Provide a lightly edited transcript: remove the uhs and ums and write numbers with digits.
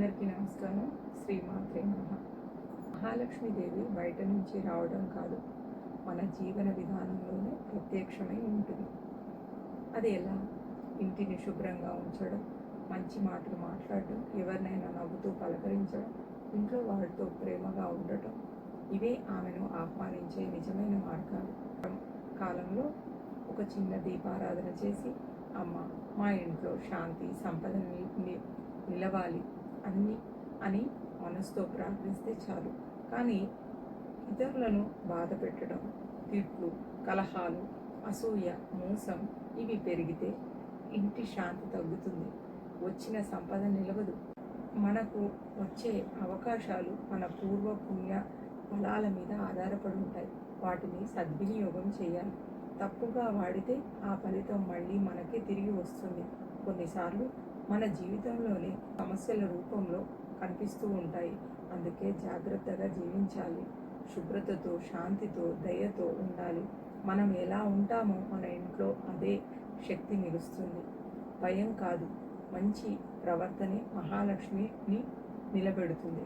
అందరికీ నమస్కారం. శ్రీమాత్రే నమః. మహాలక్ష్మీదేవి బయట నుంచి రావడం కాదు, మన జీవన విధానంలోనే ప్రత్యక్షమై ఉంటుంది. అది ఎలా? ఇంటిని శుభ్రంగా ఉంచడం, మంచి మాటలు మాట్లాడటం, ఎవరినైనా నవ్వుతూ పలకరించడం, ఇంట్లో వారితో ప్రేమగా ఉండటం, ఇవే ఆమెను ఆహ్వానించే నిజమైన మార్గాలు. కాలంలో ఒక చిన్న దీపారాధన చేసి, అమ్మ మా ఇంట్లో శాంతి సంపద నిలవాలి అని మనసుతో ప్రార్థిస్తే చాలు. కానీ ఇతరులను బాధ పెట్టడం, తిట్లు, కలహాలు, అసూయ, మోసం ఇవి పెరిగితే ఇంటి శాంతి తగ్గుతుంది, వచ్చిన సంపద నిలవదు. మనకు వచ్చే అవకాశాలు మన పూర్వ పుణ్య ఫలాల మీద ఆధారపడి ఉంటాయి. వాటిని సద్వినియోగం చేయాలి. తప్పుగా వాడితే ఆ ఫలితం మళ్ళీ మనకే తిరిగి వస్తుంది. కొన్నిసార్లు మన జీవితంలోనే సమస్యల రూపంలో కనిపిస్తూ ఉంటాయి. అందుకే జాగ్రత్తగా జీవించాలి. శుభ్రతతో, శాంతితో, దయతో ఉండాలి. మనం ఎలా ఉంటామో మన ఇంట్లో అదే శక్తి నిలుస్తుంది. భయం కాదు, మంచి ప్రవర్తనే మహాలక్ష్మిని నిలబెడుతుంది.